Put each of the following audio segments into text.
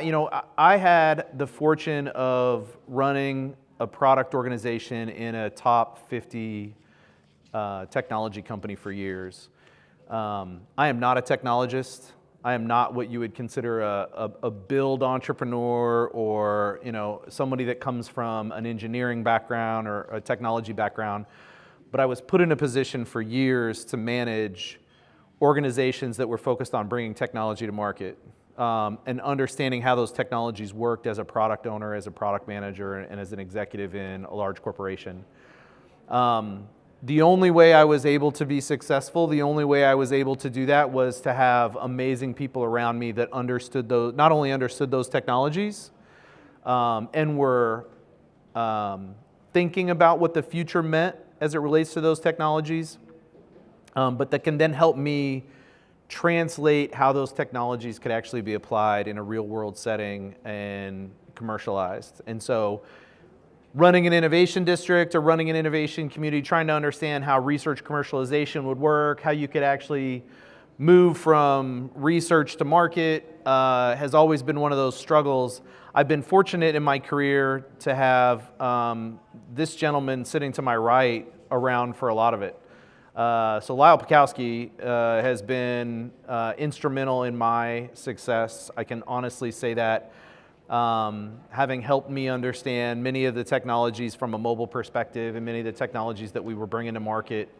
I had the fortune of running a product organization in a top 50 technology company for years. I am not a technologist. I am not what you would consider a build entrepreneur or somebody that comes from an engineering background or a technology background. But I was put in a position for years to manage organizations that were focused on bringing technology to market and understanding how those technologies worked as a product owner, as a product manager, and as an executive in a large corporation. The only way I was able to be successful, the only way I was able to do that was to have amazing people around me that understood those, not only understood those technologies and were thinking about what the future meant as it relates to those technologies, but that can then help me translate how those technologies could actually be applied in a real world setting and commercialized. And so running an innovation district or running an innovation community, trying to understand how research commercialization would work, how you could actually move from research to market has always been one of those struggles. I've been fortunate in my career to have this gentleman sitting to my right around for a lot of it. So Lyle Paczkowski has been instrumental in my success. I can honestly say that. Having helped me understand many of the technologies from a mobile perspective and many of the technologies that we were bringing to market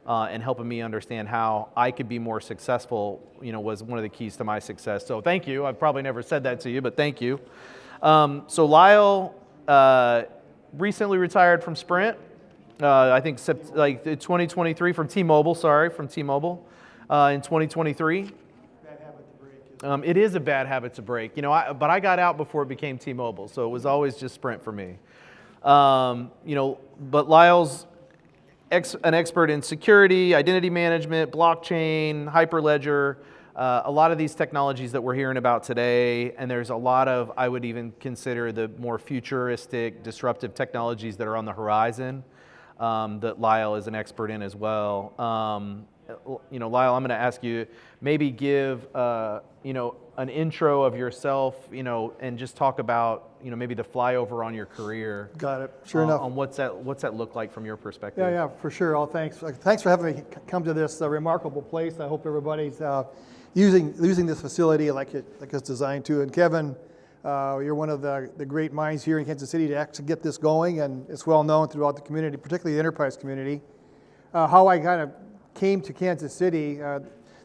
and helping me understand how I could be more successful, was one of the keys to my success. So thank you. I've probably never said that to you, but thank you. So Lyle recently retired from Sprint. I think like 2023 from T-Mobile, from T-Mobile in 2023. It is a bad habit to break, but I got out before it became T-Mobile, so it was always just Sprint for me. But Lyle's an expert in security, identity management, blockchain, hyperledger, a lot of these technologies that we're hearing about today, and there's a lot of, I would even consider the more futuristic, disruptive technologies that are on the horizon that Lyle is an expert in as well. Lyle, I'm going to ask you, maybe give an intro of yourself, and just talk about maybe the flyover on your career. Got it. Sure enough. On what's that look like from your perspective? Yeah, for sure. Well, thanks for having me come to this remarkable place. I hope everybody's using this facility like it's designed to. And Kevin, you're one of the great minds here in Kansas City to actually get this going, and it's well known throughout the community, particularly the enterprise community. How I kind of came to Kansas City, the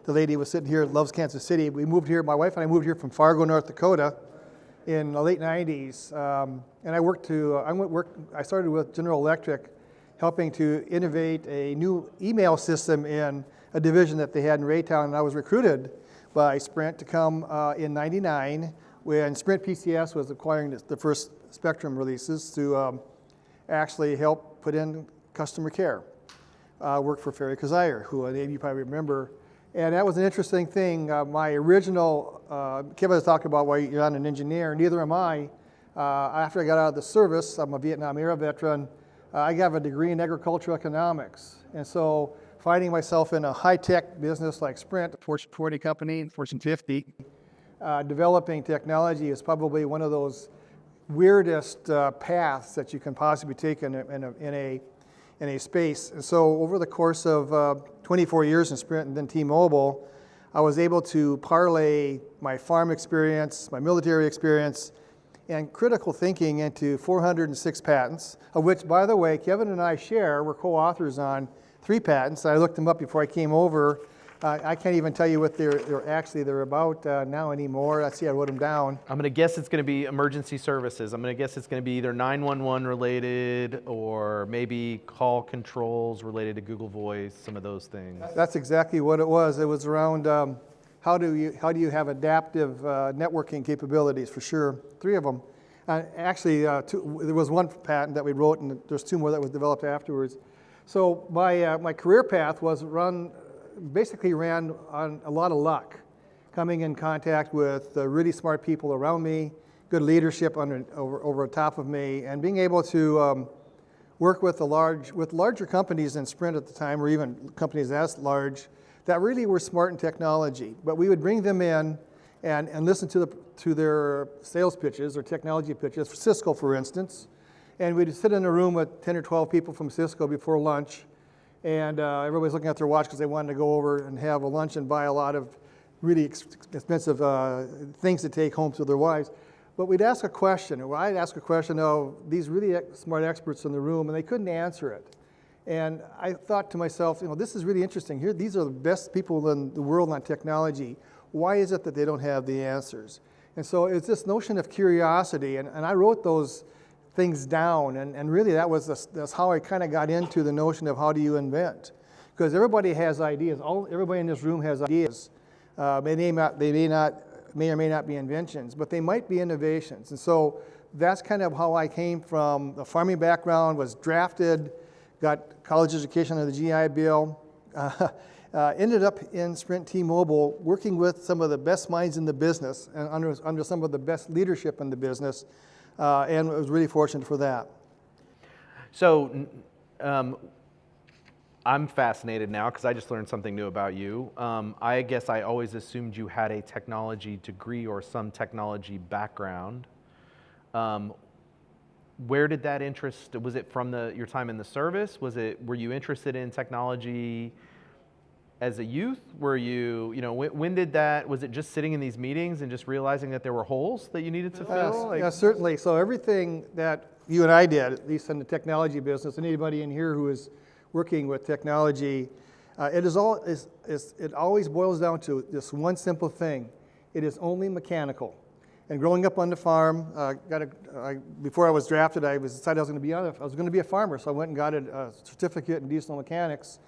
lady was sitting here, loves Kansas City. We moved here, my wife and I moved here from Fargo, North Dakota in the late 90s. And I started with General Electric, helping to innovate a new email system in a division that they had in Raytown. And I was recruited by Sprint to come in 99 when Sprint PCS was acquiring the first Spectrum releases to actually help put in customer care. Worked for Ferry Kazire, who a name you probably remember. And that was an interesting thing. My original, Kevin was talking about why you're not an engineer, neither am I. After I got out of the service, I'm a Vietnam era veteran, I got a degree in agricultural economics. And so finding myself in a high-tech business like Sprint, a Fortune 40 company, Fortune 50, developing technology is probably one of those weirdest paths that you can possibly take in a space. And so over the course of 24 years in Sprint and then T-Mobile, I was able to parlay my farm experience, my military experience, and critical thinking into 406 patents, of which, by the way, Kevin and I we're co-authors on 3 patents. I looked them up before I came over. I can't even tell you what they're about now anymore. Let's see, I wrote them down. I'm going to guess it's going to be emergency services. I'm going to guess it's going to be either 911 related or maybe call controls related to Google Voice, some of those things. That's exactly what it was. It was around how do you have adaptive networking capabilities, for sure. 3 of them. Actually, there was 1 patent that we wrote, and there's 2 more that was developed afterwards. So my career path was basically ran on a lot of luck, coming in contact with really smart people around me, good leadership over top of me, and being able to work with larger companies than Sprint at the time, or even companies as large, that really were smart in technology. But we would bring them in and listen to their sales pitches or technology pitches, for Cisco, for instance. And we'd sit in a room with 10 or 12 people from Cisco before lunch, and everybody's looking at their watch because they wanted to go over and have a lunch and buy a lot of really expensive things to take home to their wives. But we'd ask a question, or I'd ask a question of these really smart experts in the room, and they couldn't answer it. And I thought to myself, this is really interesting. Here, these are the best people in the world on technology. Why is it that they don't have the answers? And so it's this notion of curiosity, and I wrote those things down, and really that's how I kind of got into the notion of how do you invent. Because everybody has ideas. Everybody in this room has ideas. May or may not be inventions, but they might be innovations. And so that's kind of how I came from a farming background, was drafted, got college education under the GI Bill, ended up in Sprint T-Mobile working with some of the best minds in the business and under some of the best leadership in the business, and was really fortunate for that. So I'm fascinated now because I just learned something new about you. I guess I always assumed you had a technology degree or some technology background. Where did that interest, was it from your time in the service? Were you interested in technology as a youth? Were you, when did that, was it just sitting in these meetings and just realizing that there were holes that you needed to fill? Yes, certainly. So everything that you and I did, at least in the technology business, and anybody in here who is working with technology, it always boils down to this one simple thing. It is only mechanical. And growing up on the farm, before I was drafted, I decided I was going to be a farmer, so I went and got a certificate in diesel mechanics.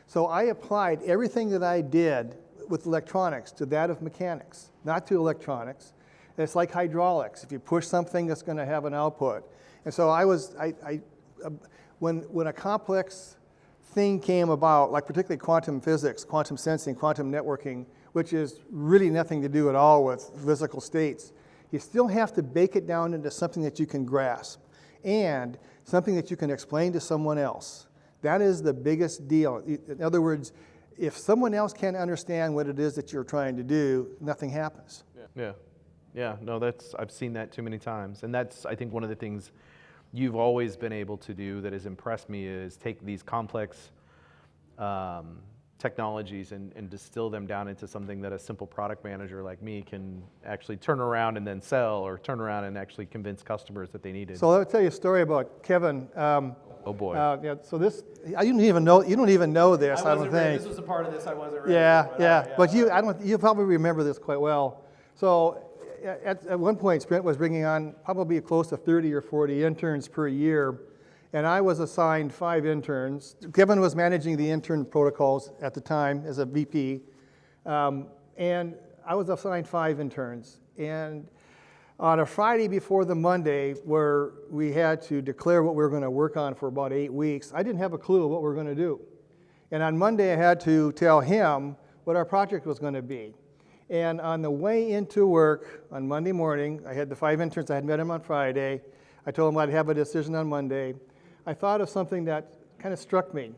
So I applied everything that I did with electronics to that of mechanics, not to electronics. It's like hydraulics. If you push something, it's going to have an output. And so when a complex thing came about, like particularly quantum physics, quantum sensing, quantum networking, which is really nothing to do at all with physical states, you still have to bake it down into something that you can grasp and something that you can explain to someone else. That is the biggest deal. In other words, if someone else can't understand what it is that you're trying to do, nothing happens. Yeah. No, I've seen that too many times. And that's, I think, one of the things you've always been able to do that has impressed me is take these complex technologies and distill them down into something that a simple product manager like me can actually turn around and then sell, or turn around and actually convince customers that they needed. So let me tell you a story about Kevin. Oh boy. So this, you don't even know this, I don't think. This was a part of this I wasn't ready for. Yeah. But you probably remember this quite well. So at one point, Sprint was bringing on probably close to 30 or 40 interns per year, and I was assigned 5 interns. Kevin was managing the intern protocols at the time as a VP, and I was assigned 5 interns. And on a Friday before the Monday, where we had to declare what we were going to work on for about 8 weeks, I didn't have a clue what we were going to do. And on Monday, I had to tell him what our project was going to be. And on the way into work on Monday morning, I had the 5 interns. I had met them on Friday. I told them I'd have a decision on Monday. I thought of something that kind of struck me.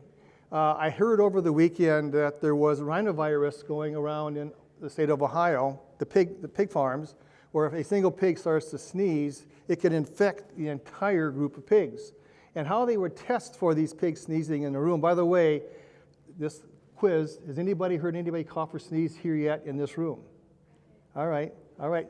I heard over the weekend that there was rhinovirus going around in the state of Ohio, the pig farms, where if a single pig starts to sneeze, it could infect the entire group of pigs. And how they would test for these pigs sneezing in the room. By the way, this quiz, has anybody heard anybody cough or sneeze here yet in this room? All right.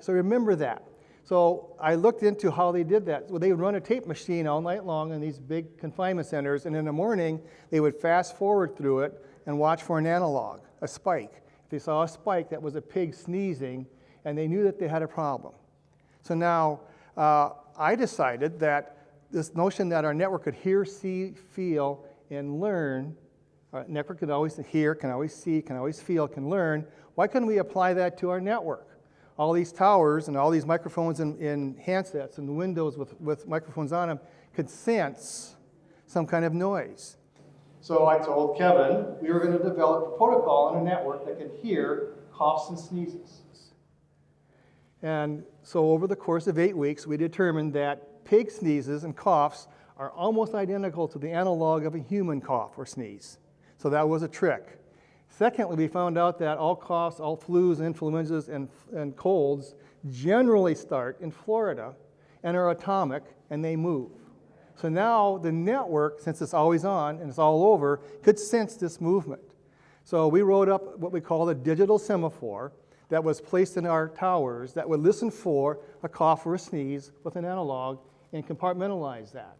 So remember that. So I looked into how they did that. Well, they would run a tape machine all night long in these big confinement centers, and in the morning, they would fast forward through it and watch for an analog, a spike. If they saw a spike, that was a pig sneezing, and they knew that they had a problem. So now I decided that this notion that our network could hear, see, feel, and learn, our network could always hear, can always see, can always feel, can learn. Why couldn't we apply that to our network? All these towers and all these microphones in handsets and windows with microphones on them could sense some kind of noise. So I told Kevin we were going to develop a protocol on a network that could hear coughs and sneezes. And so over the course of 8 weeks, we determined that pig sneezes and coughs are almost identical to the analog of a human cough or sneeze. So that was a trick. Secondly, we found out that all coughs, all flus, influenzas, and colds generally start in Florida and are atomic, and they move. So now the network, since it's always on and it's all over, could sense this movement. So we wrote up what we call a digital semaphore that was placed in our towers that would listen for a cough or a sneeze with an analog and compartmentalize that.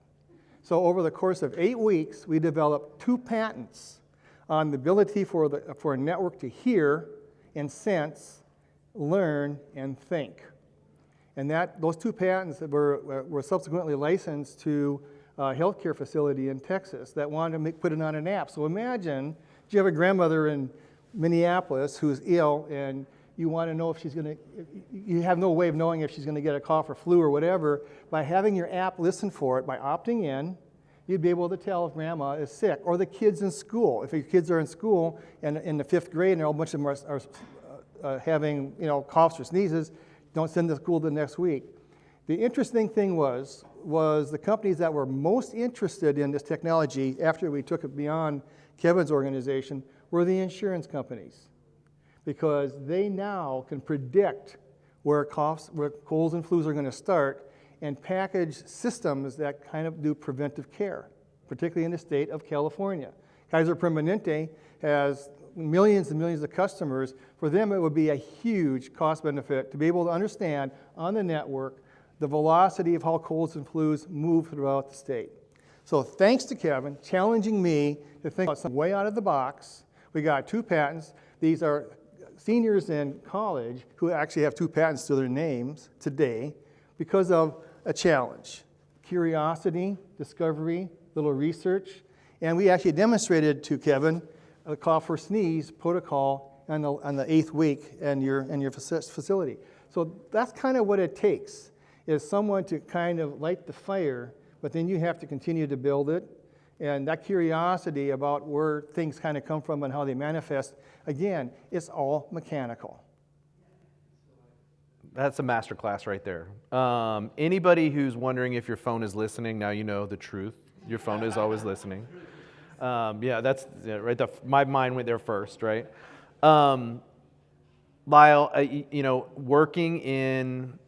So over the course of 8 weeks, we developed 2 patents on the ability for a network to hear and sense, learn, and think. And those 2 patents were subsequently licensed to a healthcare facility in Texas that wanted to put it on an app. So imagine you have a grandmother in Minneapolis who's ill, and you want to know if she's going to, you have no way of knowing if she's going to get a cough or flu or whatever. By having your app listen for it, by opting in, you'd be able to tell if grandma is sick, or the kids in school. If your kids are in school and in the 5th grade and a bunch of them are having coughs or sneezes, don't send them to school the next week. The interesting thing was the companies that were most interested in this technology after we took it beyond Kevin's organization were the insurance companies, because they now can predict where colds and flus are going to start and package systems that kind of do preventive care, particularly in the state of California. Kaiser Permanente has millions and millions of customers. For them, it would be a huge cost benefit to be able to understand on the network the velocity of how colds and flus move throughout the state. So thanks to Kevin challenging me to think about something way out of the box, we got 2 patents. These are seniors in college who actually have 2 patents to their names today because of a challenge. Curiosity, discovery, little research, and we actually demonstrated to Kevin a cough or sneeze protocol on the 8th week in your facility. So that's kind of what it takes, is someone to kind of light the fire, but then you have to continue to build it. And that curiosity about where things kind of come from and how they manifest, again, it's all mechanical. That's a masterclass right there. Anybody who's wondering if your phone is listening, now you know the truth. Your phone is always listening. That's right. My mind went there first, right? Lyle, working in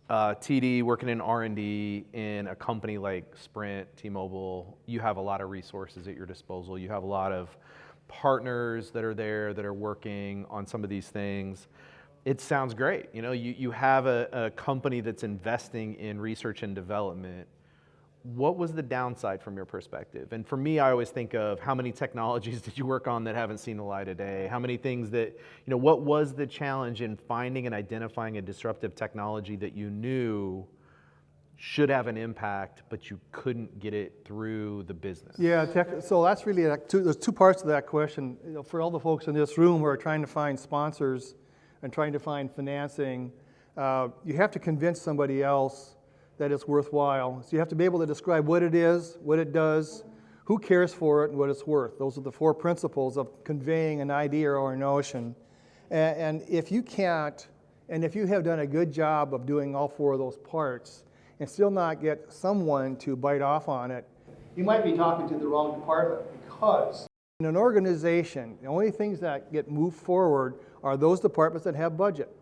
TD, working in R&D in a company like Sprint, T-Mobile, you have a lot of resources at your disposal. You have a lot of partners that are there that are working on some of these things. It sounds great. You have a company that's investing in research and development. What was the downside from your perspective? And for me, I always think of how many technologies did you work on that haven't seen the light of day? How many things that, what was the challenge in finding and identifying a disruptive technology that you knew should have an impact, but you couldn't get it through the business? Yeah, so that's really, there's 2 parts to that question. For all the folks in this room who are trying to find sponsors and trying to find financing, you have to convince somebody else that it's worthwhile. So you have to be able to describe what it is, what it does, who cares for it, and what it's worth. Those are the 4 principles of conveying an idea or a notion. And if you can't, and if you have done a good job of doing all 4 of those parts and still not get someone to bite off on it, you might be talking to the wrong department, because in an organization, the only things that get moved forward are those departments that have budget.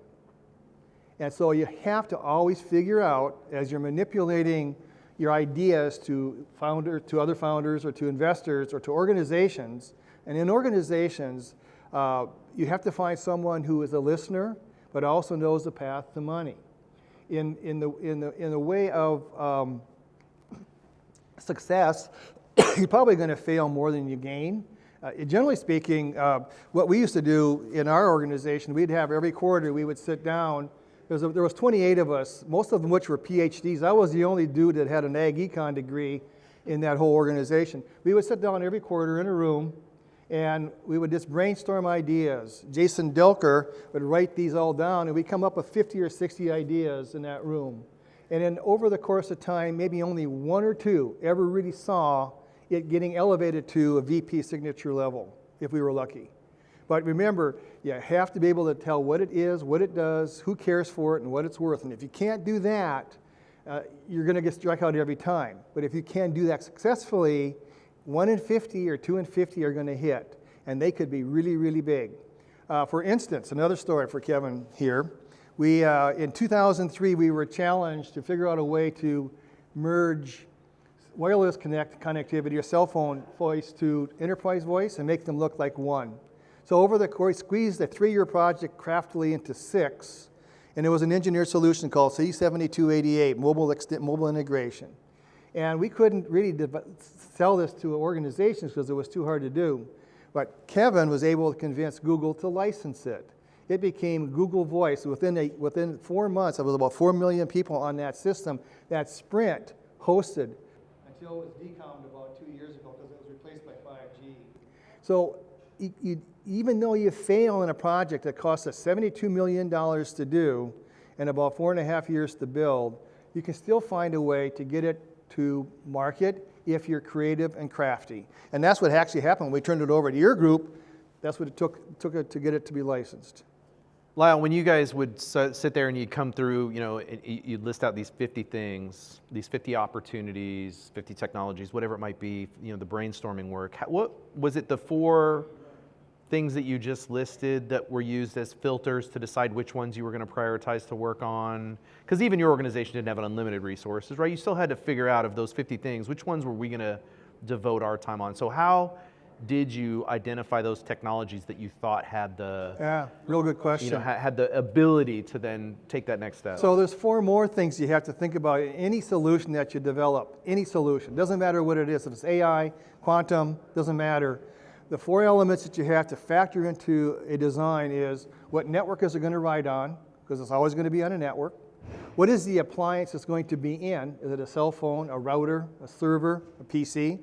And so you have to always figure out, as you're manipulating your ideas to other founders or to investors or to organizations, and in organizations, you have to find someone who is a listener, but also knows the path to money. In the way of success, you're probably going to fail more than you gain. Generally speaking, what we used to do in our organization, we'd have every quarter, we would sit down. There was 28 of us, most of them which were PhDs. I was the only dude that had an ag econ degree in that whole organization. We would sit down every quarter in a room, and we would just brainstorm ideas. Jason Delker would write these all down, and we'd come up with 50 or 60 ideas in that room. And then over the course of time, maybe only 1 or 2 ever really saw it getting elevated to a VP signature level, if we were lucky. But remember, you have to be able to tell what it is, what it does, who cares for it, and what it's worth. And if you can't do that, you're going to get struck out every time. But if you can do that successfully, 1 in 50 or 2 in 50 are going to hit. and they could be really, really big. For instance, another story for Kevin here. We, in 2003, we were challenged to figure out a way to merge wireless connectivity or cell phone voice to enterprise voice and make them look like one. So over the course, squeezed a 3-year project craftily into 6, and it was an engineered solution called C7288, mobile integration. And we couldn't really sell this to organizations because it was too hard to do. But Kevin was able to convince Google to license it. It became Google Voice. Within 4 months, there was about 4 million people on that system that Sprint hosted until it was decommed about 2 years ago because it was replaced by 5G. So even though you fail in a project that costs us $72 million to do and about 4.5 years to build, you can still find a way to get it to market if you're creative and crafty. And that's what actually happened when we turned it over to your group. That's what it took it to get it to be licensed. Lyle, when you guys would sit there and you'd come through, you'd list out these 50 things, these 50 opportunities, 50 technologies, whatever it might be, the brainstorming work. What was it, the 4 things that you just listed that were used as filters to decide which ones you were going to prioritize to work on? Because even your organization didn't have unlimited resources, right? You still had to figure out of those 50 things, which ones were we going to devote our time on? So how did you identify those technologies that you thought had the real good question. Had the ability to then take that next step? So there's 4 more things you have to think about in any solution that you develop. Any solution, doesn't matter what it is. If it's AI, quantum, doesn't matter. The 4 elements that you have to factor into a design is what network is it going to ride on, because it's always going to be on a network. What is the appliance it's going to be in? Is it a cell phone, a router, a server, a PC?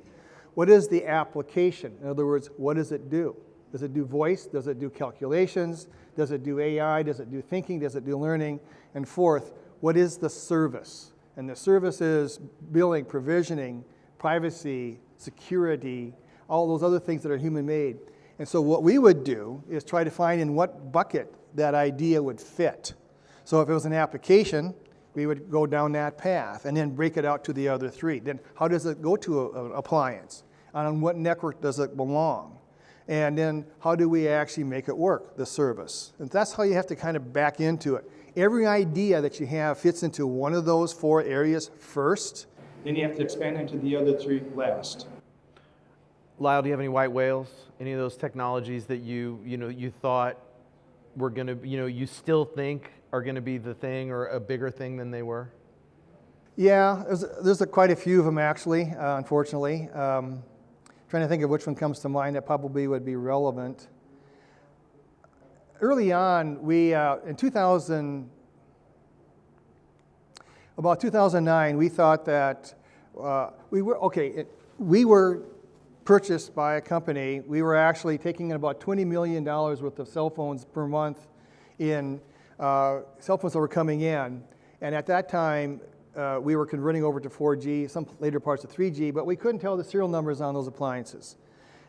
What is the application? In other words, what does it do? Does it do voice? Does it do calculations? Does it do AI? Does it do thinking? Does it do learning? And 4th, what is the service? And the service is billing, provisioning, privacy, security, all those other things that are human-made. And so what we would do is try to find in what bucket that idea would fit. So if it was an application, we would go down that path and then break it out to the other 3. Then how does it go to an appliance? On what network does it belong? And then how do we actually make it work, the service? And that's how you have to kind of back into it. Every idea that you have fits into one of those 4 areas first, then you have to expand into the other 3 last. Lyle, do you have any white whales? Any of those technologies that you thought were going to, you still think are going to be the thing or a bigger thing than they were? Yeah, there's quite a few of them actually, unfortunately. Trying to think of which one comes to mind that probably would be relevant. Early on, we, in 2009, we thought that we were purchased by a company. We were actually taking in about $20 million worth of cell phones per month in cell phones that were coming in. And at that time, we were converting over to 4G, some later parts of 3G, but we couldn't tell the serial numbers on those appliances.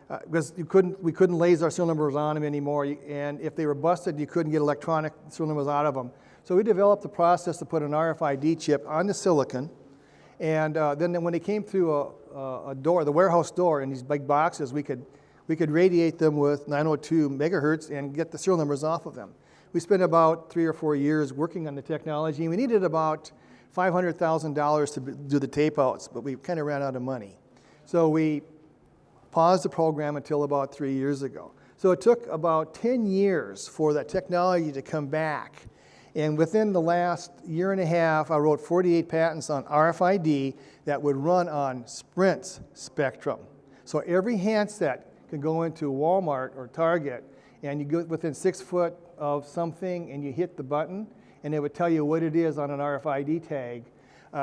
Because we couldn't laser our serial numbers on them anymore, and if they were busted, you couldn't get electronic serial numbers out of them. So we developed a process to put an RFID chip on the silicon, and then when they came through a door, the warehouse door, in these big boxes, we could radiate them with 902 megahertz and get the serial numbers off of them. We spent about 3 or 4 years working on the technology, and we needed about $500,000 to do the tape outs, but we kind of ran out of money. So we paused the program until about 3 years ago. So it took about 10 years for that technology to come back. And within the last 1.5 years, I wrote 48 patents on RFID that would run on Sprint's spectrum. So every handset can go into Walmart or Target, and you go within 6 foot of something and you hit the button, and it would tell you what it is on an RFID tag.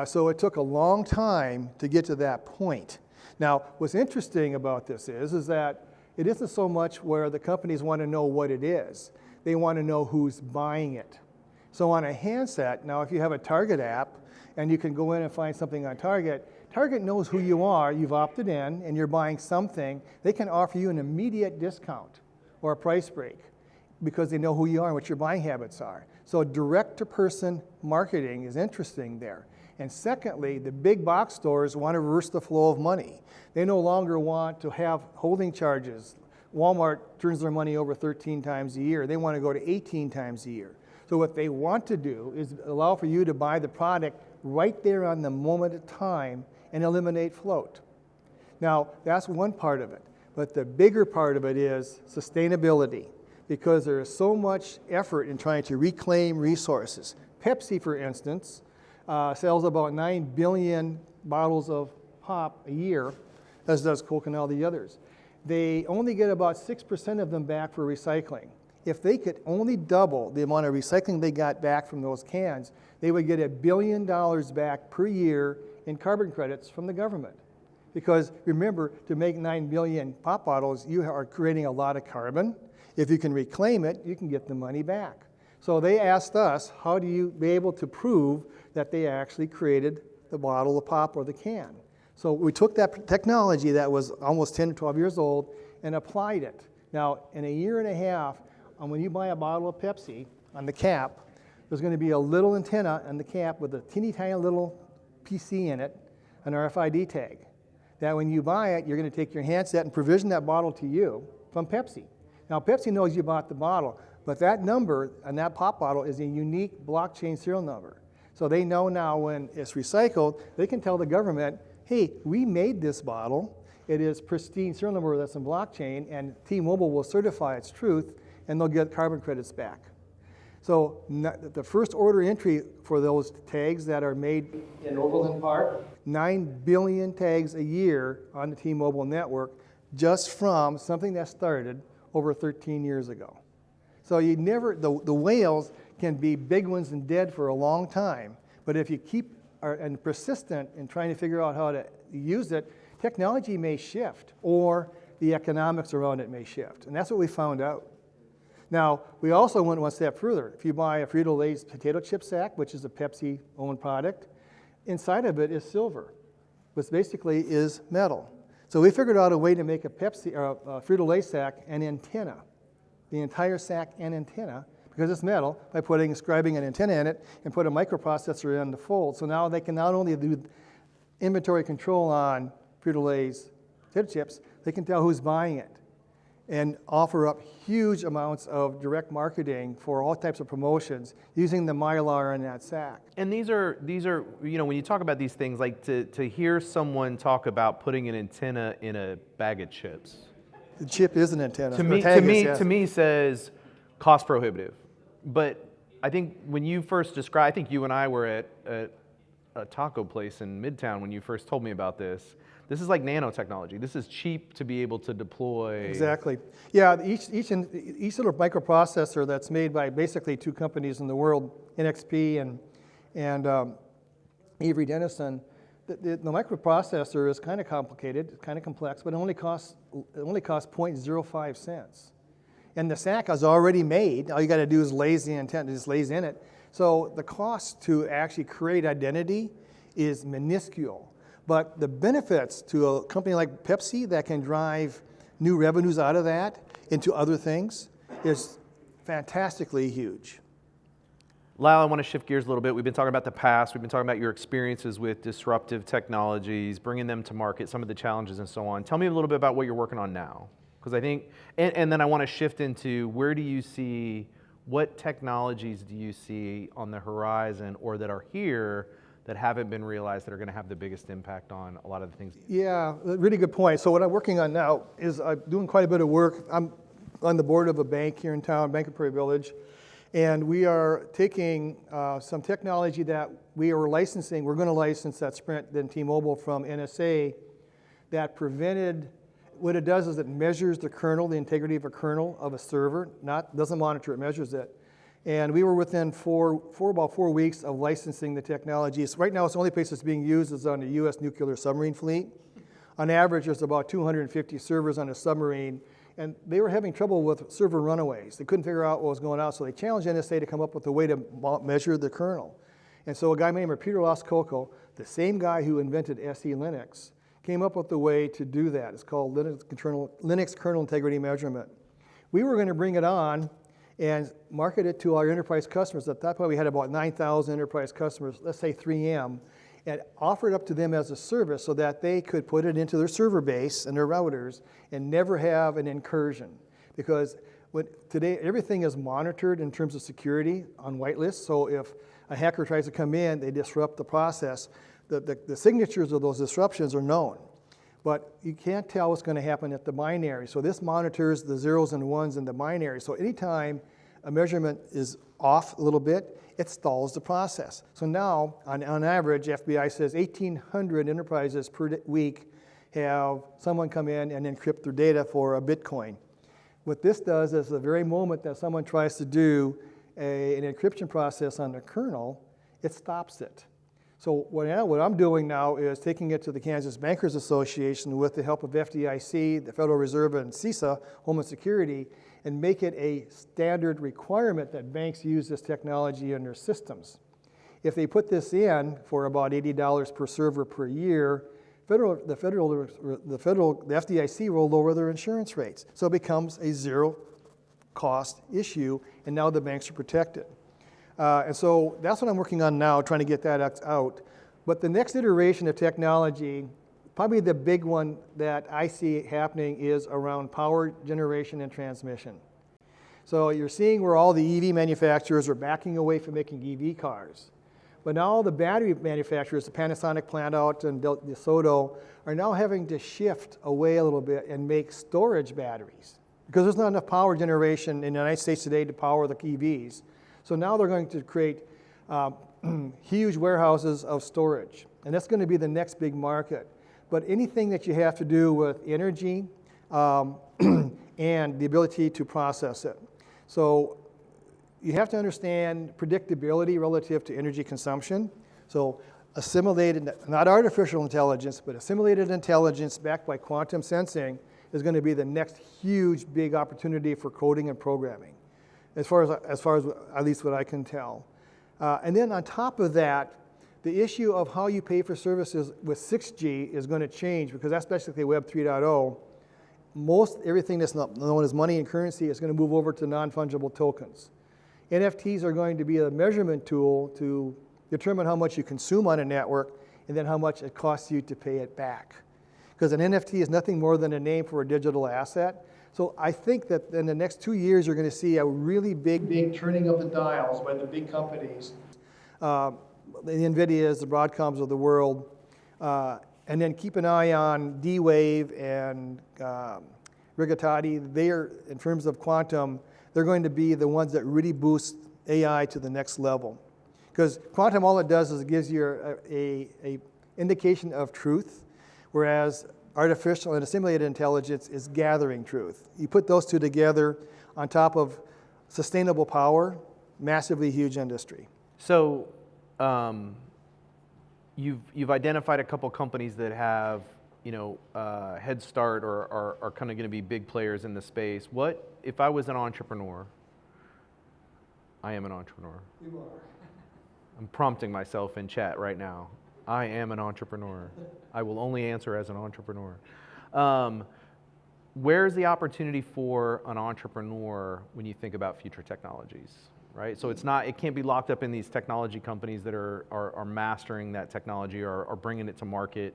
So it took a long time to get to that point. Now, what's interesting about this is that it isn't so much where the companies want to know what it is. They want to know who's buying it. So on a handset, now if you have a Target app and you can go in and find something on Target, Target knows who you are, you've opted in, and you're buying something. They can offer you an immediate discount or a price break because they know who you are and what your buying habits are. So direct-to-person marketing is interesting there. And secondly, the big box stores want to reverse the flow of money. They no longer want to have holding charges, Walmart turns their money over 13 times a year. They want to go to 18 times a year. So what they want to do is allow for you to buy the product right there on the moment of time and eliminate float. Now, that's one part of it. But the bigger part of it is sustainability, because there is so much effort in trying to reclaim resources. Pepsi, for instance, sells about 9 billion bottles of pop a year, as does Coke and all the others. They only get about 6% of them back for recycling. If they could only double the amount of recycling they got back from those cans, they would get $1 billion back per year in carbon credits from the government. Because remember, to make 9 billion pop bottles, you are creating a lot of carbon. If you can reclaim it, you can get the money back. So they asked us, how do you be able to prove that they actually created the bottle, the pop, or the can? So we took that technology that was almost 10 or 12 years old and applied it. Now, in a year and a half, when you buy a bottle of Pepsi, on the cap, there's going to be a little antenna on the cap with a teeny tiny little PC in it, an RFID tag. That when you buy it, you're going to take your handset and provision that bottle to you from Pepsi. Now, Pepsi knows you bought the bottle, but that number on that pop bottle is a unique blockchain serial number. So they know now when it's recycled, they can tell the government, hey, we made this bottle. It is pristine serial number that's in blockchain, and T-Mobile will certify its truth, and they'll get carbon credits back. So the first order entry for those tags that are made in Overland Park, 9 billion tags a year on the T-Mobile network, just from something that started over 13 years ago. So you never, the whales can be big ones and dead for a long time, but if you keep and persistent in trying to figure out how to use it, technology may shift, or the economics around it may shift, and that's what we found out. Now, we also went one step further. If you buy a Frito-Lay's potato chip sack, which is a Pepsi-owned product, inside of it is silver, which basically is metal. So we figured out a way to make a Pepsi or a Frito-Lay sack an antenna, the entire sack an antenna, because it's metal, by inscribing an antenna in it and put a microprocessor in the fold. So now they can not only do inventory control on Frito-Lay's potato chips, they can tell who's buying it, and offer up huge amounts of direct marketing for all types of promotions using the Mylar in that sack. And these are, you know, when you talk about these things, like to hear someone talk about putting an antenna in a bag of chips. The chip is an antenna. To me says cost prohibitive. But I think when you first described, I think you and I were at a taco place in Midtown when you first told me about this. This is like nanotechnology. This is cheap to be able to deploy. Exactly. Yeah, each little microprocessor that's made by basically two companies in the world, NXP and Avery Dennison, the microprocessor is kind of complicated, it's kind of complex, but it only costs 0.05 cents. And the sack is already made. All you got to do is lays the antenna, just lays in it. So the cost to actually create identity is minuscule. But the benefits to a company like Pepsi that can drive new revenues out of that into other things is fantastically huge. Lyle, I want to shift gears a little bit. We've been talking about the past. We've been talking about your experiences with disruptive technologies, bringing them to market, some of the challenges and so on. Tell me a little bit about what you're working on now. Because I think, and then I want to shift into what technologies do you see on the horizon or that are here that haven't been realized that are going to have the biggest impact on a lot of the things? Yeah, really good point. So what I'm working on now is I'm doing quite a bit of work. I'm on the board of a bank here in town, Bank of Prairie Village, and we are taking some technology that we are licensing. We're going to license at Sprint, then T-Mobile from NSA, that prevented. What it does is it measures the kernel, the integrity of a kernel of a server. Doesn't monitor it, measures it. And we were within about 4 weeks of licensing the technology. So right now, it's the only place it's being used is on the U.S. nuclear submarine fleet. On average, there's about 250 servers on a submarine, and they were having trouble with server runaways. They couldn't figure out what was going on, so they challenged NSA to come up with a way to measure the kernel. And so a guy named Peter Loskoko, the same guy who invented SE Linux, came up with a way to do that. It's called Linux kernel integrity measurement. We were going to bring it on and market it to our enterprise customers. At that point, we had about 9,000 enterprise customers, let's say 3M, and offer it up to them as a service so that they could put it into their server base and their routers and never have an incursion. Because today everything is monitored in terms of security on whitelists, so if a hacker tries to come in, they disrupt the process, the signatures of those disruptions are known. But you can't tell what's going to happen at the binary. So this monitors the zeros and ones in the binary. So anytime a measurement is off a little bit, it stalls the process. So now, on average, FBI says 1,800 enterprises per week have someone come in and encrypt their data for a Bitcoin. What this does is the very moment that someone tries to do an encryption process on the kernel, it stops it. So what I'm doing now is taking it to the Kansas Bankers Association with the help of FDIC, the Federal Reserve, and CISA, Homeland Security, and make it a standard requirement that banks use this technology in their systems. If they put this in for about $80 per server per year, the FDIC will lower their insurance rates. So it becomes a zero cost issue, and now the banks are protected. And so that's what I'm working on now, trying to get that out. But the next iteration of technology, probably the big one that I see happening, is around power generation and transmission. So you're seeing where all the EV manufacturers are backing away from making EV cars. But now all the battery manufacturers, the Panasonic plant out in DeSoto, are now having to shift away a little bit and make storage batteries, because there's not enough power generation in the United States today to power the EVs. So now they're going to create huge warehouses of storage. And that's going to be the next big market. But anything that you have to do with energy and the ability to process it. So you have to understand predictability relative to energy consumption. So assimilated, not artificial intelligence, but assimilated intelligence backed by quantum sensing is going to be the next huge big opportunity for coding and programming, as far as at least what I can tell. And then on top of that, the issue of how you pay for services with 6G is going to change, because that's basically Web 3.0. Everything that's known as money and currency is going to move over to non-fungible tokens. NFTs are going to be a measurement tool to determine how much you consume on a network and then how much it costs you to pay it back. Because an NFT is nothing more than a name for a digital asset. So I think that in the next 2 years, you're going to see a really big turning of the dials by the big companies, the NVIDIAs, the Broadcoms of the world, and then keep an eye on D-Wave and Rigatati. They're, in terms of quantum, they're going to be the ones that really boost AI to the next level. Because quantum, all it does is it gives you a indication of truth, whereas artificial and assimilated intelligence is gathering truth. You put those two together on top of sustainable power, massively huge industry. So you've identified a couple companies that have head start or are kind of going to be big players in the space. What if I was an entrepreneur? I am an entrepreneur. You are. I'm prompting myself in chat right now. I am an entrepreneur. I will only answer as an entrepreneur. Where's the opportunity for an entrepreneur when you think about future technologies, right? So it can't be locked up in these technology companies that are mastering that technology or are bringing it to market.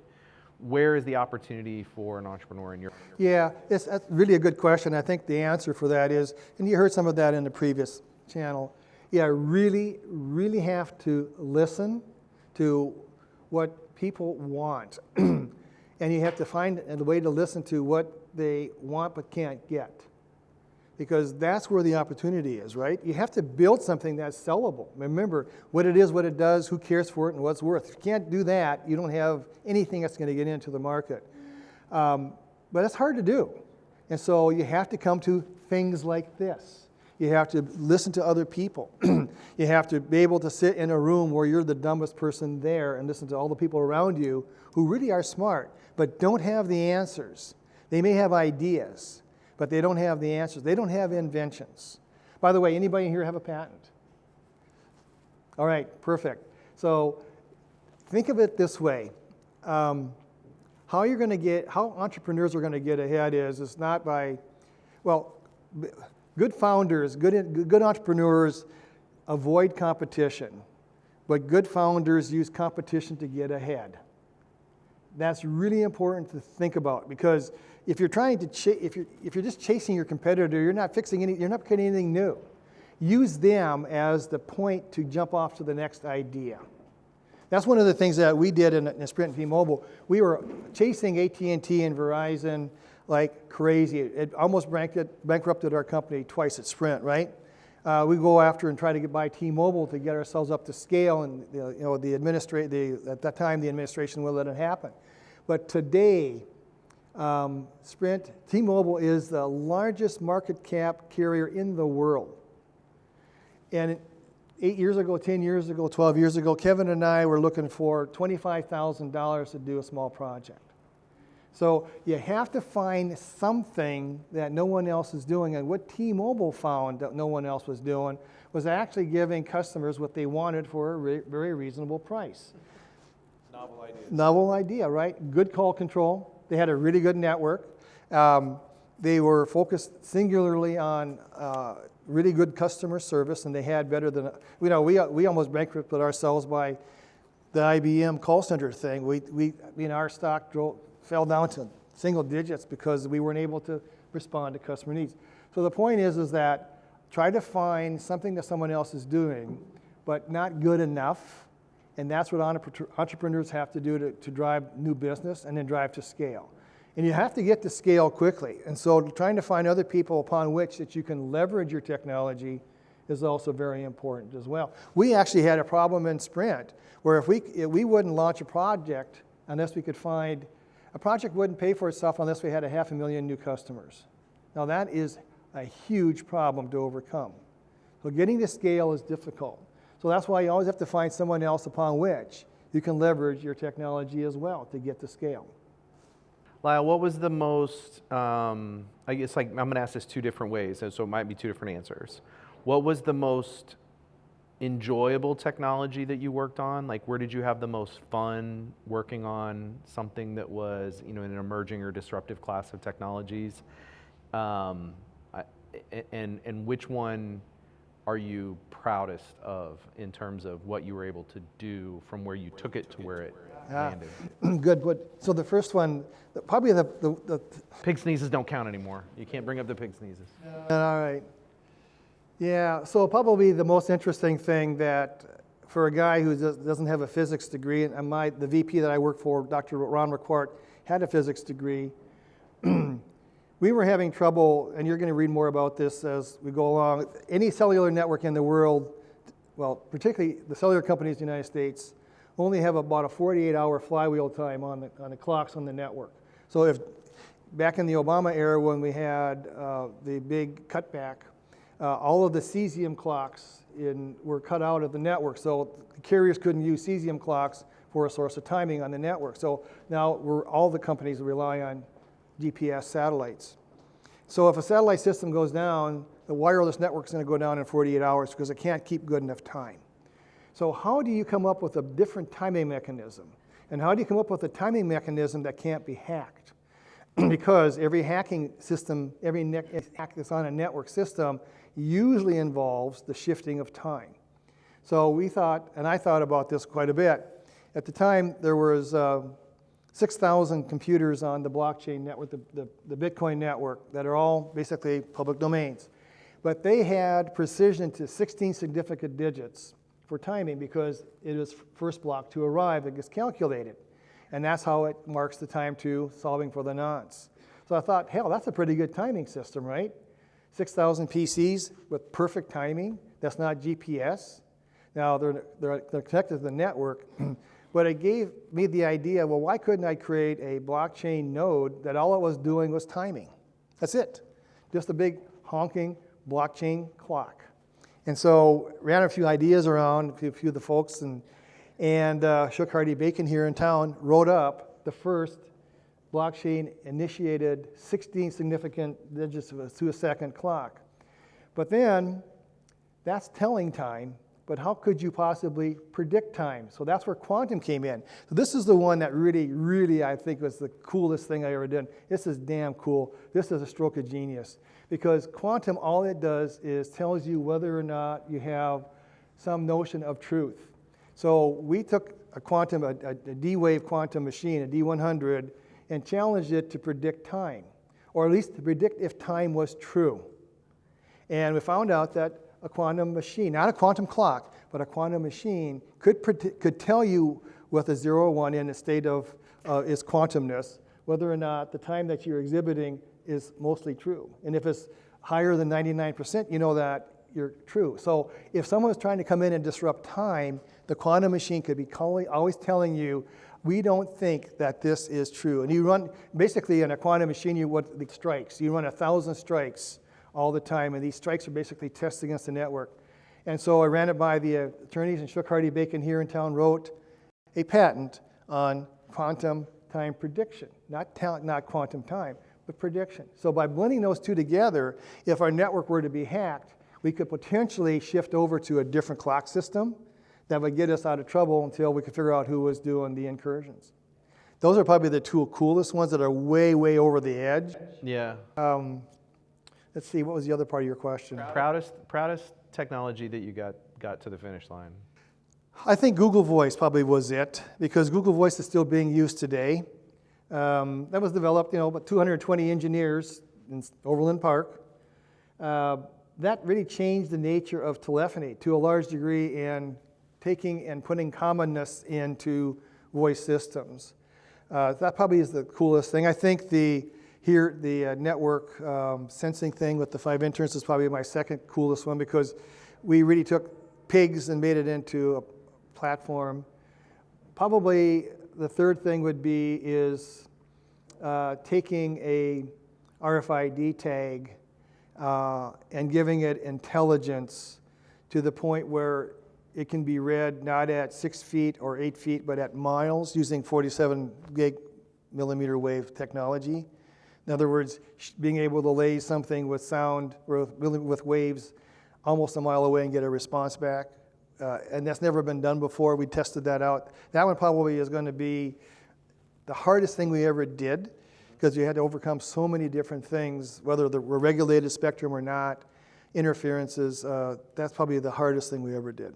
Where is the opportunity for an entrepreneur in your? Yeah, that's really a good question. I think the answer for that is, and you heard some of that in the previous channel, really have to listen to what people want. And you have to find a way to listen to what they want but can't get. Because that's where the opportunity is, right? You have to build something that's sellable. Remember, what it is, what it does, who cares for it, and what's worth. If you can't do that, you don't have anything that's going to get into the market. But it's hard to do. And so you have to come to things like this. You have to listen to other people. You have to be able to sit in a room where you're the dumbest person there and listen to all the people around you who really are smart, but don't have the answers. They may have ideas, but they don't have the answers. They don't have inventions. By the way, anybody here have a patent? All right, perfect. So think of it this way. How entrepreneurs are going to get ahead is not by, good founders, good entrepreneurs avoid competition. but good founders use competition to get ahead. That's really important to think about, because if you're trying to if you're just chasing your competitor, you're not you're not creating anything new. Use them as the point to jump off to the next idea. That's one of the things that we did in Sprint and T-Mobile. We were chasing AT&T and Verizon like crazy. It almost bankrupted our company twice at Sprint, right? We go after and try to buy T-Mobile to get ourselves up to scale, and at that time the administration wouldn't let it happen. But today, T-Mobile is the largest market cap carrier in the world. And 8 years ago, 10 years ago, 12 years ago, Kevin and I were looking for $25,000 to do a small project. So you have to find something that no one else is doing. And what T-Mobile found that no one else was doing was actually giving customers what they wanted for a very reasonable price. Novel idea. Novel idea, right? Good call control. They had a really good network. They were focused singularly on really good customer service, and they had better than, we almost bankrupted ourselves by the IBM call center thing. Our stock fell down to single digits because we weren't able to respond to customer needs. So the point is that try to find something that someone else is doing, but not good enough. And that's what entrepreneurs have to do to drive new business and then drive to scale. And you have to get to scale quickly. And so trying to find other people upon which that you can leverage your technology is also very important as well. We actually had a problem in Sprint where if we wouldn't launch a project unless we could find, a project wouldn't pay for itself unless we had 500,000 new customers. Now that is a huge problem to overcome. So getting to scale is difficult. So that's why you always have to find someone else upon which you can leverage your technology as well to get to scale. Lyle, what was the most, I guess I'm going to ask this two different ways, and so it might be two different answers. What was the most enjoyable technology that you worked on? Like, where did you have the most fun working on something that was, an emerging or disruptive class of technologies? And which one are you proudest of in terms of what you were able to do from where you took it to where it landed? Good. So the first one, probably the pig sneezes don't count anymore. You can't bring up the pig sneezes. All right. Yeah, so probably the most interesting thing that for a guy who doesn't have a physics degree, and the VP that I work for, Dr. Ron McQuart, had a physics degree. We were having trouble, and you're going to read more about this as we go along. Any cellular network in the world, well, particularly the cellular companies in the United States, only have about a 48-hour flywheel time on the clocks on the network. So if back in the Obama era when we had the big cutback, all of the cesium clocks were cut out of the network. So the carriers couldn't use cesium clocks for a source of timing on the network. So now all the companies rely on GPS satellites. So if a satellite system goes down, the wireless network is going to go down in 48 hours because it can't keep good enough time. So how do you come up with a different timing mechanism? And how do you come up with a timing mechanism that can't be hacked? Because every hacking system, every hack that's on a network system usually involves the shifting of time. So we thought, and I thought about this quite a bit. At the time, there was 6,000 computers on the blockchain network, the Bitcoin network, that are all basically public domains. But they had precision to 16 significant digits for timing because it is first block to arrive that gets calculated. And that's how it marks the time to solving for the nonce. So I thought, hell, that's a pretty good timing system, right? 6,000 PCs with perfect timing. That's not GPS. Now, they're connected to the network. But it gave me the idea, well, why couldn't I create a blockchain node that all it was doing was timing? That's it. Just a big honking blockchain clock. And so ran a few ideas around, a few of the folks, and Shook Hardy Bacon here in town wrote up the first blockchain-initiated 16 significant digits to a second clock. But then, that's telling time, but how could you possibly predict time? So that's where quantum came in. So this is the one that really, really, I think was the coolest thing I ever did. This is damn cool. This is a stroke of genius. Because quantum, all it does is tells you whether or not you have some notion of truth. So we took a D-wave quantum machine, a D100, and challenged it to predict time, or at least to predict if time was true. And we found out that a quantum machine, not a quantum clock, but a quantum machine could tell you with a 0 or 1 in a state of its quantumness, whether or not the time that you're exhibiting is mostly true. And if it's higher than 99%, you know that you're true. So if someone was trying to come in and disrupt time, the quantum machine could be always telling you, we don't think that this is true. And you run, basically in a quantum machine, you want the strikes. You run 1,000 strikes all the time, and these strikes are basically tests against the network. And so I ran it by the attorneys, and Shook Hardy Bacon here in town wrote a patent on quantum time prediction. Not quantum time, but prediction. So by blending those two together, if our network were to be hacked, we could potentially shift over to a different clock system that would get us out of trouble until we could figure out who was doing the incursions. Those are probably the two coolest ones that are way, way over the edge. Yeah. Let's see, what was the other part of your question? Proudest technology that you got to the finish line? I think Google Voice probably was it, because Google Voice is still being used today. That was developed, by 220 engineers in Overland Park. That really changed the nature of telephony to a large degree in taking and putting commonness into voice systems. That probably is the coolest thing. I think the network sensing thing with the 5 interns is probably my second coolest one, because we really took pigs and made it into a platform. Probably the third thing would be taking a RFID tag and giving it intelligence to the point where it can be read not at 6 feet or 8 feet, but at miles using 47 gig millimeter wave technology. In other words, being able to lay something with sound or with waves almost a mile away and get a response back. And that's never been done before. We tested that out. That one probably is going to be the hardest thing we ever did, because you had to overcome so many different things, whether they were regulated spectrum or not, interferences. That's probably the hardest thing we ever did.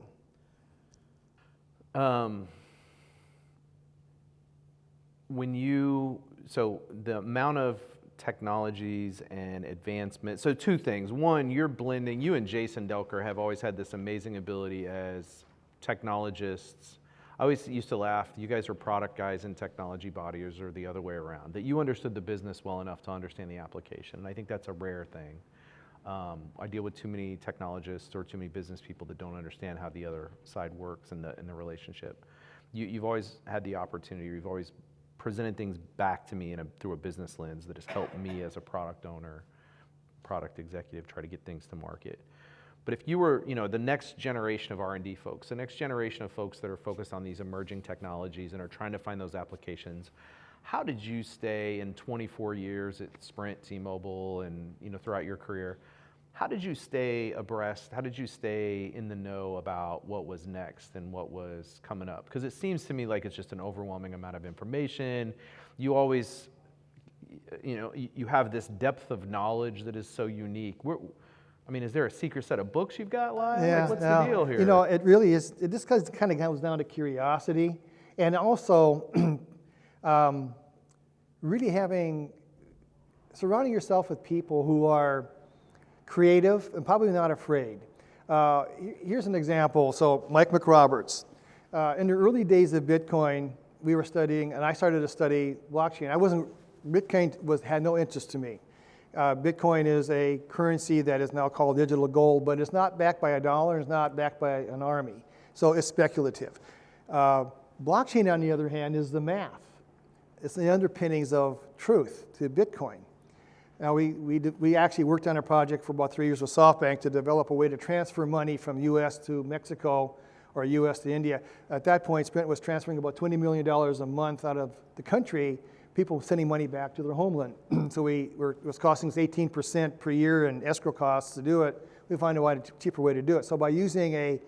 So the amount of technologies and advancement, so two things. One, you're blending, you and Jason Delker have always had this amazing ability as technologists. I always used to laugh, you guys are product guys and technology bodies, or the other way around, that you understood the business well enough to understand the application. And I think that's a rare thing. I deal with too many technologists or too many business people that don't understand how the other side works in the relationship. You've always had the opportunity, you've always presented things back to me through a business lens that has helped me as a product owner, product executive, try to get things to market. But if you were, the next generation of R&D folks, the next generation of folks that are focused on these emerging technologies and are trying to find those applications, how did you stay in 24 years at Sprint, T-Mobile, and throughout your career? How did you stay abreast? How did you stay in the know about what was next and what was coming up? Because it seems to me like it's just an overwhelming amount of information. You always, you have this depth of knowledge that is so unique. Is there a secret set of books you've got, Lyle? Yeah, what's the deal here? It really is. It just kind of comes down to curiosity, and also really surrounding yourself with people who are creative and probably not afraid. Here's an example. So Mike McRoberts, in the early days of Bitcoin, we were studying, and I started to study blockchain. Bitcoin had no interest to me. Bitcoin is a currency that is now called digital gold, but it's not backed by a dollar, it's not backed by an army. So it's speculative. Blockchain, on the other hand, is the math. It's the underpinnings of truth to Bitcoin. Now, we actually worked on a project for about 3 years with SoftBank to develop a way to transfer money from U.S. to Mexico or U.S. to India. At that point, Sprint was transferring about $20 million a month out of the country, people sending money back to their homeland. So it was costing us 18% per year in escrow costs to do it. We found a cheaper way to do it. So by using a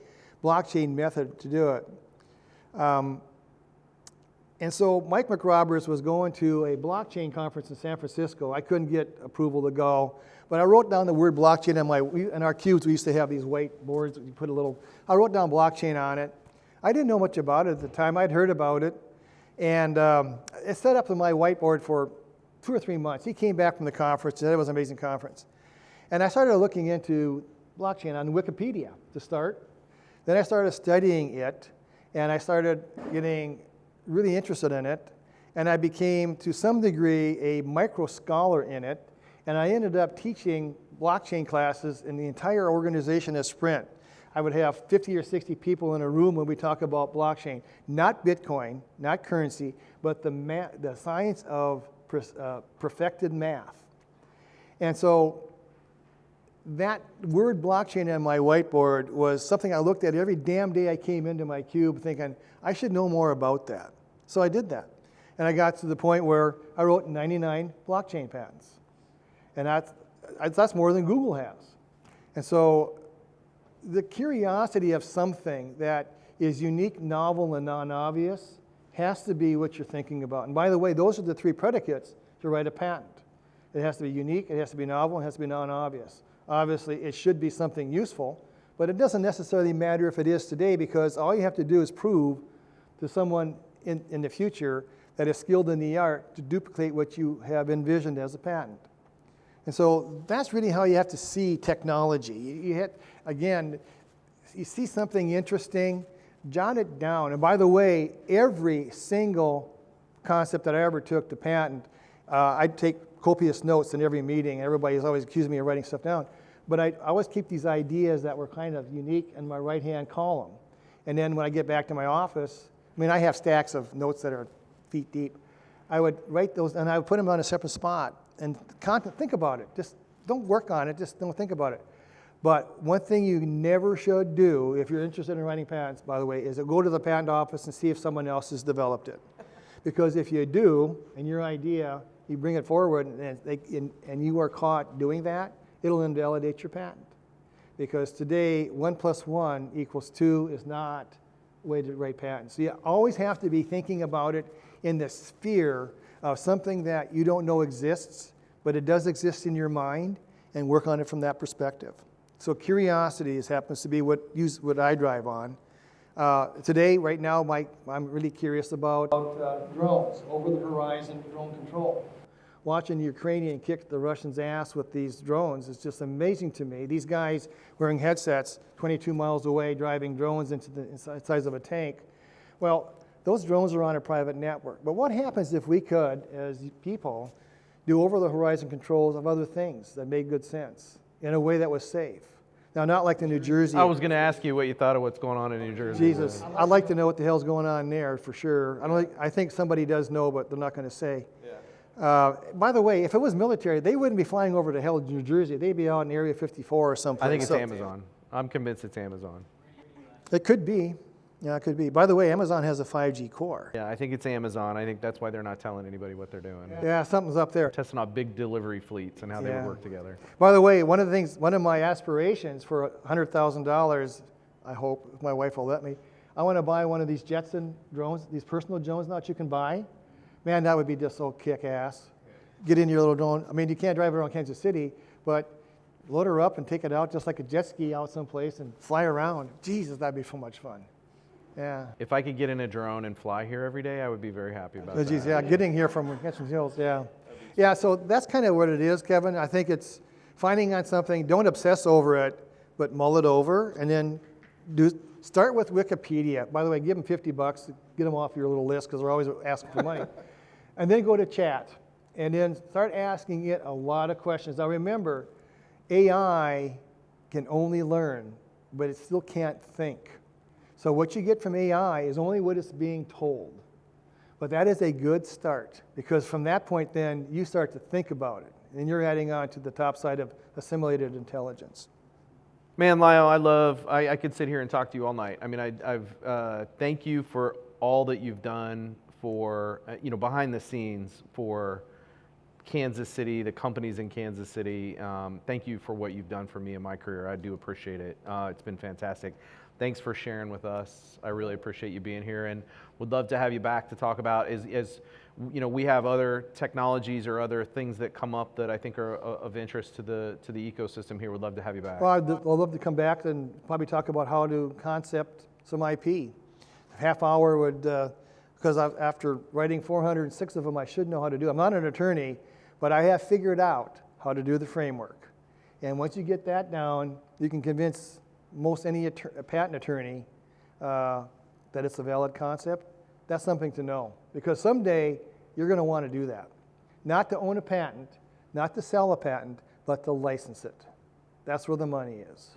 blockchain method to do it, and so Mike McRoberts was going to a blockchain conference in San Francisco. I couldn't get approval to go, but I wrote down the word blockchain in our cubes. We used to have these white boards. I wrote down blockchain on it. I didn't know much about it at the time. I'd heard about it. And it set up on my whiteboard for 2 or 3 months. He came back from the conference, and it was an amazing conference. And I started looking into blockchain on Wikipedia to start. Then I started studying it, and I started getting really interested in it. And I became, to some degree, a micro scholar in it. And I ended up teaching blockchain classes in the entire organization at Sprint. I would have 50 or 60 people in a room when we talk about blockchain. Not Bitcoin, not currency, but the science of perfected math. And so that word blockchain on my whiteboard was something I looked at every damn day I came into my cube thinking, I should know more about that. So I did that. And I got to the point where I wrote 99 blockchain patents. And that's more than Google has. And so the curiosity of something that is unique, novel, and non-obvious has to be what you're thinking about. And by the way, those are the 3 predicates to write a patent. It has to be unique, it has to be novel, and it has to be non-obvious. Obviously, it should be something useful, but it doesn't necessarily matter if it is today, because all you have to do is prove to someone in the future that is skilled in the art to duplicate what you have envisioned as a patent. And so that's really how you have to see technology. Again, you see something interesting, jot it down. And by the way, every single concept that I ever took to patent, I'd take copious notes in every meeting. Everybody's always accused me of writing stuff down. But I always keep these ideas that were kind of unique in my right-hand column. And then when I get back to my office, I mean, I have stacks of notes that are feet deep. I would write those, and I would put them on a separate spot. And think about it. Just don't work on it. Just don't think about it. But one thing you never should do if you're interested in writing patents, by the way, is to go to the patent office and see if someone else has developed it. Because if you do, and your idea, you bring it forward, and you are caught doing that, it'll invalidate your patent. Because today, 1 + 1 = 2 is not a way to write patents. So you always have to be thinking about it in the sphere of something that you don't know exists, but it does exist in your mind, and work on it from that perspective. So curiosity happens to be what I drive on. Today, right now, I'm really curious about drones, over-the-horizon drone control. Watching the Ukrainian kick the Russians' ass with these drones is just amazing to me. These guys wearing headsets 22 miles away, driving drones into the size of a tank. Well, those drones are on a private network. But what happens if we could, as people, do over-the-horizon controls of other things that made good sense in a way that was safe? Now, not like the New Jersey. I was going to ask you what you thought of what's going on in New Jersey. Jesus, I'd like to know what the hell's going on there for sure. I think somebody does know, but they're not going to say. Yeah. By the way, if it was military, they wouldn't be flying over to hell in New Jersey. They'd be out in Area 54 or something. I think it's Amazon. I'm convinced it's Amazon. It could be. Yeah, it could be. By the way, Amazon has a 5G core. Yeah, I think it's Amazon. I think that's why they're not telling anybody what they're doing. Yeah, something's up there. Testing out big delivery fleets and how they would work together. By the way, one of my aspirations for $100,000, I hope, if my wife will let me, I want to buy one of these Jetson drones, these personal drones now that you can buy. Man, that would be just so kick-ass. Get in your little drone. I mean, you can't drive around Kansas City, but load her up and take it out just like a jet ski out someplace and fly around. Jesus, that'd be so much fun. Yeah. If I could get in a drone and fly here every day, I would be very happy about that. Geez, yeah, getting here from Kansas Hills, yeah. Yeah, so that's kind of what it is, Kevin. I think it's finding on something, don't obsess over it, but mull it over, and then start with Wikipedia. By the way, give them $50 to get them off your little list, because they're always asking for money. And then go to chat, and then start asking it a lot of questions. Now remember, AI can only learn, but it still can't think. So what you get from AI is only what it's being told. But that is a good start, because from that point then, you start to think about it, and you're adding on to the top side of assimilated intelligence. Man, Lyle, I could sit here and talk to you all night. I mean, thank you for all that you've done for, behind the scenes for Kansas City, the companies in Kansas City. Thank you for what you've done for me in my career. I do appreciate it. It's been fantastic. Thanks for sharing with us. I really appreciate you being here, and would love to have you back to talk about as we have other technologies or other things that come up that I think are of interest to the ecosystem here. Would love to have you back. Well, I'd love to come back and probably talk about how to concept some IP. half hour would, because after writing 406 of them, I should know how to do. I'm not an attorney, but I have figured out how to do the framework. And once you get that down, you can convince most any patent attorney that it's a valid concept. That's something to know, because someday you're going to want to do that. Not to own a patent, not to sell a patent, but to license it. That's where the money is.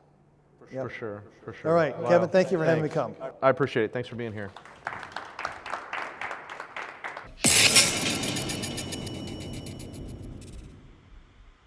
For sure, for sure. All right, Wow. Kevin, thank you for having me Thanks. come. I appreciate it. Thanks for being here.